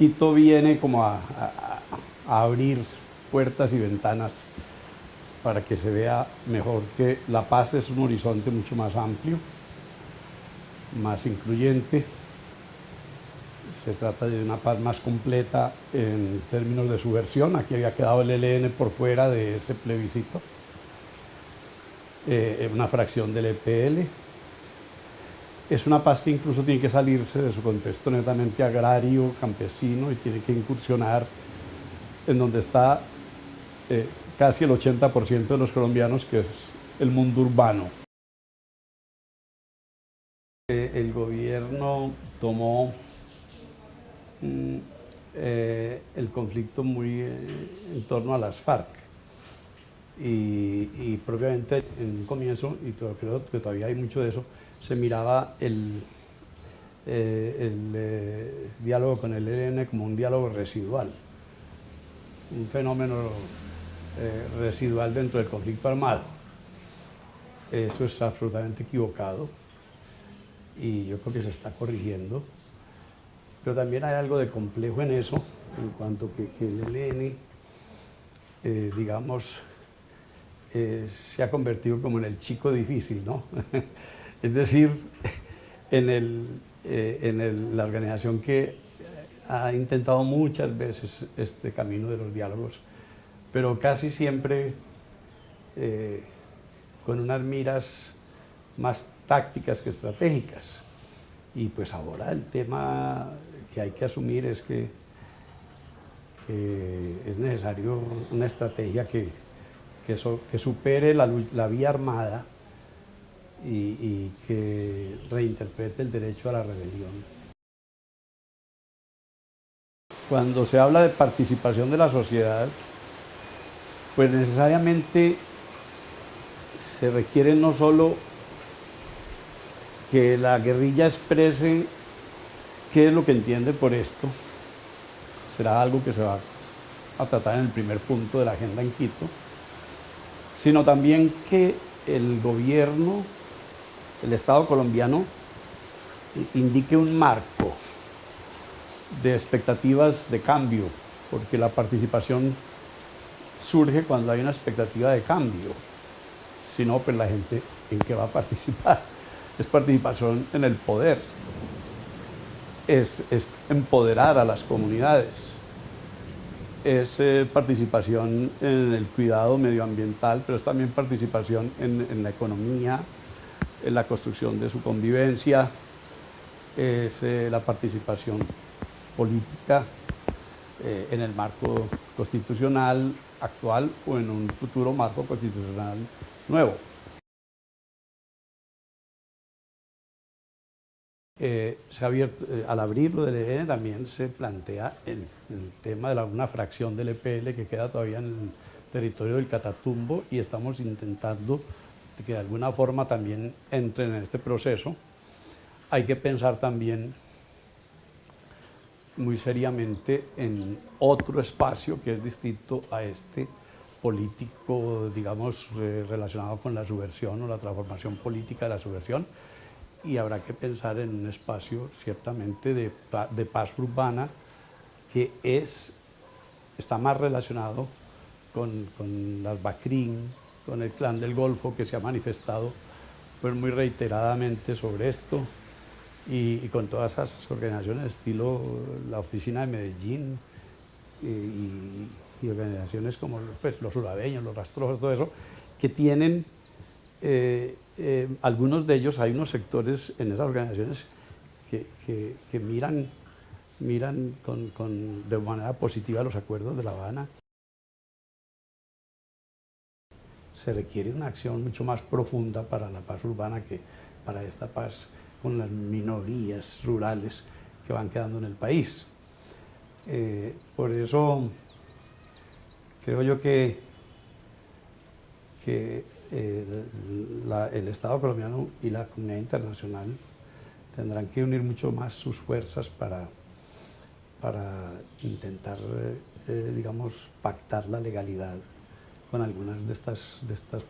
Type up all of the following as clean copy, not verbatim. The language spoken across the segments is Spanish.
Quito viene como a abrir puertas y ventanas para que se vea mejor que La Paz es un horizonte mucho más amplio, más incluyente. Se trata de una paz más completa en términos de subversión. Aquí había quedado el ELN por fuera de ese plebiscito, una fracción del EPL. Es una paz que incluso tiene que salirse de su contexto netamente agrario, campesino, y tiene que incursionar en donde está casi el 80% de los colombianos, que es el mundo urbano. El gobierno tomó el conflicto muy en torno a las FARC y propiamente en un comienzo, y creo que todavía hay mucho de eso, se miraba el diálogo con el ELN como un diálogo residual, un fenómeno residual dentro del conflicto armado. Eso es absolutamente equivocado y yo creo que se está corrigiendo, pero también hay algo de complejo en eso, en cuanto que el ELN, digamos, se ha convertido como en el chico difícil, ¿no? Es decir, la organización que ha intentado muchas veces este camino de los diálogos, pero casi siempre con unas miras más tácticas que estratégicas. Y pues ahora el tema que hay que asumir es que es necesario una estrategia que supere la vía armada y que reinterprete el derecho a la rebelión. Cuando se habla de participación de la sociedad, pues necesariamente se requiere no solo que la guerrilla exprese qué es lo que entiende por esto, será algo que se va a tratar en el primer punto de la agenda en Quito, sino también que el gobierno, el Estado colombiano, indique un marco de expectativas de cambio, porque la participación surge cuando hay una expectativa de cambio. Si no, pues la gente en qué va a participar. Es participación en el poder, es empoderar a las comunidades, es participación en el cuidado medioambiental, pero es también participación en la economía, en la construcción de su convivencia, es la participación política en el marco constitucional actual o en un futuro marco constitucional nuevo. Se ha abierto, al abrirlo del ELN también se plantea el tema de una fracción del EPL que queda todavía en el territorio del Catatumbo, y estamos intentando que de alguna forma también entren en este proceso. Hay que pensar también muy seriamente en otro espacio que es distinto a este político, digamos, relacionado con la subversión o la transformación política de la subversión, y habrá que pensar en un espacio ciertamente de paz urbana que está más relacionado con las BACRIM, con el Clan del Golfo, que se ha manifestado pues muy reiteradamente sobre esto, y con todas esas organizaciones estilo la Oficina de Medellín y organizaciones como pues, los urabeños, los rastrojos, todo eso, que tienen algunos de ellos, hay unos sectores en esas organizaciones que miran de manera positiva los acuerdos de La Habana. Se requiere una acción mucho más profunda para la paz urbana que para esta paz con las minorías rurales que van quedando en el país. Por eso creo yo que el Estado colombiano y la comunidad internacional tendrán que unir mucho más sus fuerzas para intentar, digamos, pactar la legalidad con algunas de estas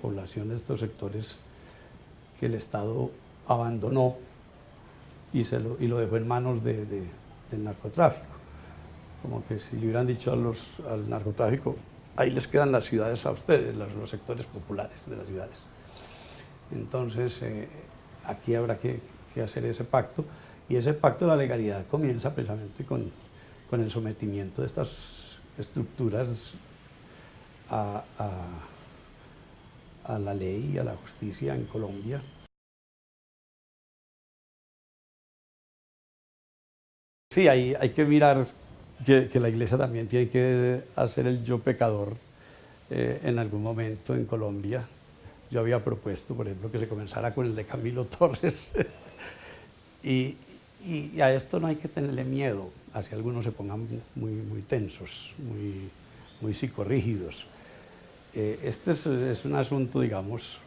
poblaciones, de estos sectores que el Estado abandonó y lo dejó en manos del narcotráfico. como que si le hubieran dicho al narcotráfico, ahí les quedan las ciudades a ustedes, los sectores populares de las ciudades. Entonces, aquí habrá que hacer ese pacto, y ese pacto de la legalidad comienza precisamente con el sometimiento de estas estructuras a la ley y a la justicia en Colombia. Sí, hay que mirar que la Iglesia también tiene que hacer el yo pecador en algún momento en Colombia. Yo había propuesto, por ejemplo, que se comenzara con el de Camilo Torres. y a esto no hay que tenerle miedo, así algunos se pongan muy tensos, muy psicorrígidos. Este es un asunto, digamos,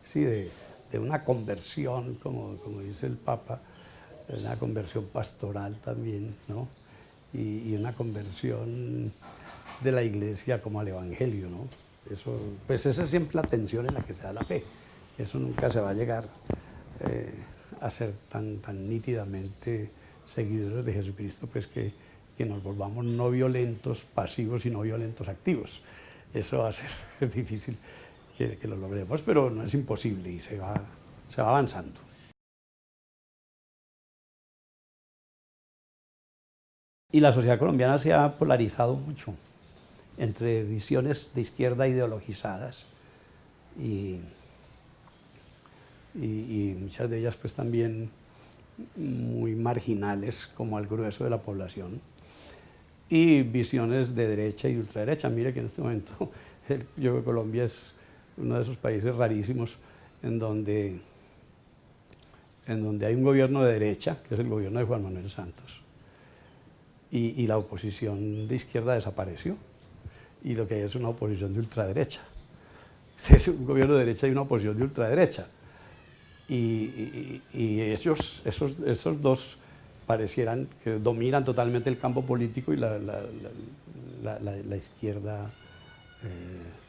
sí, de una conversión, como dice el Papa, una conversión pastoral también, ¿no? Y una conversión de la Iglesia como al Evangelio, ¿no? Eso, pues esa es siempre la tensión en la que se da la fe. Eso nunca se va a llegar a ser tan nítidamente seguidores de Jesucristo, pues que nos volvamos no violentos pasivos, sino violentos activos. Eso va a ser difícil que lo logremos, pero no es imposible y se va avanzando. Y la sociedad colombiana se ha polarizado mucho entre visiones de izquierda ideologizadas y muchas de ellas pues también muy marginales como al grueso de la población, y visiones de derecha y ultraderecha. Mire que en este momento yo creo que Colombia es uno de esos países rarísimos en donde hay un gobierno de derecha, que es el gobierno de Juan Manuel Santos, y la oposición de izquierda desapareció, y lo que hay es una oposición de ultraderecha. Es un gobierno de derecha y una oposición de ultraderecha. Y esos dos parecieran que dominan totalmente el campo político, y la izquierda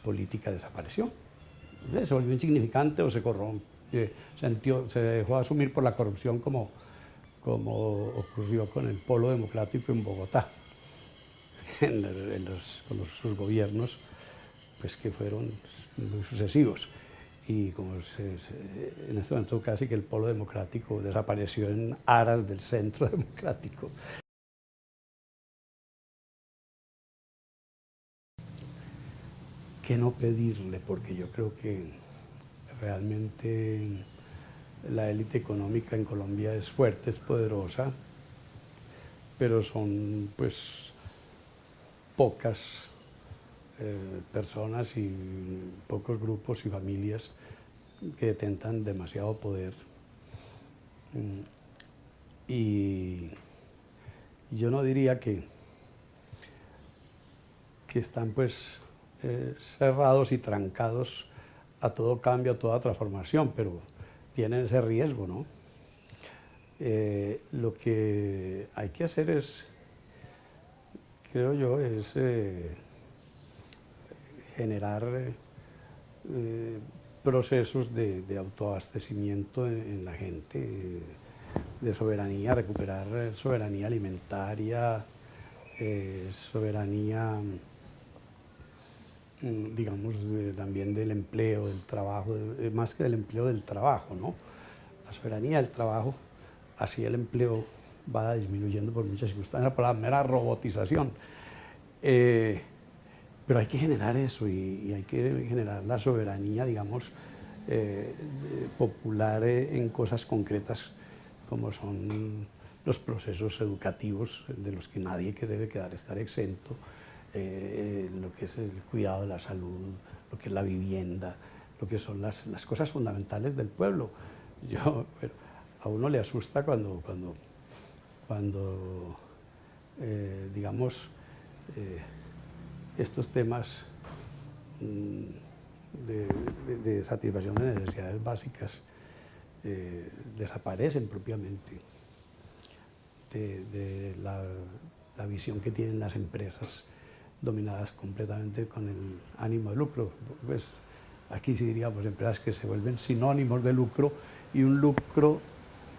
política desapareció. Se volvió insignificante o se corrompió, se dejó asumir por la corrupción, como ocurrió con el Polo Democrático en Bogotá, con sus gobiernos, pues que fueron muy sucesivos. Y como en este momento casi que el Polo Democrático desapareció en aras del Centro Democrático. ¿Qué no pedirle? Porque yo creo que realmente la élite económica en Colombia es fuerte, es poderosa, pero son pues pocas personas y pocos grupos y familias que detentan demasiado poder. Y yo no diría que están pues cerrados y trancados a todo cambio, a toda transformación, pero tienen ese riesgo, ¿no? Lo que hay que hacer es, creo yo, es generar procesos de autoabastecimiento en la gente, de soberanía, recuperar soberanía alimentaria, soberanía, digamos, también del empleo, del trabajo, más que del empleo, del trabajo, ¿no? La soberanía del trabajo, así el empleo va disminuyendo por muchas circunstancias, por la mera robotización. Pero hay que generar eso, y hay que generar la soberanía, digamos, popular en cosas concretas, como son los procesos educativos, de los que nadie debe estar exento, lo que es el cuidado de la salud, lo que es la vivienda, lo que son las cosas fundamentales del pueblo. A uno le asusta cuando digamos, estos temas de satisfacción de necesidades básicas desaparecen propiamente de la visión que tienen las empresas, dominadas completamente con el ánimo de lucro. Pues aquí sí diríamos empresas que se vuelven sinónimos de lucro, y un lucro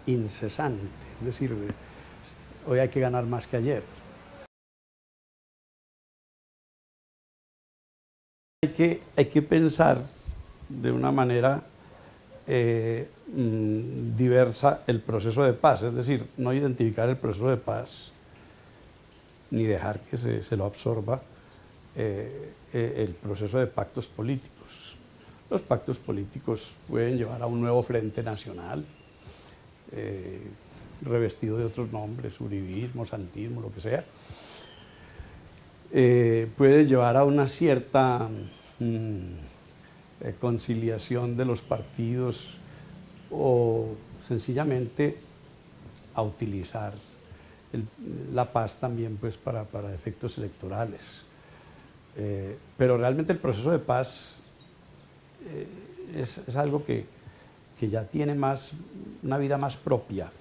incesante, es decir, hoy hay que ganar más que ayer. Hay que pensar de una manera diversa el proceso de paz, es decir, no identificar el proceso de paz ni dejar que se lo absorba el proceso de pactos políticos. Los pactos políticos pueden llevar a un nuevo frente nacional, revestido de otros nombres, uribismo, santismo, lo que sea. Puede llevar a una cierta conciliación de los partidos o sencillamente a utilizar la paz también pues, para efectos electorales. Pero realmente el proceso de paz es algo que ya tiene una vida más propia.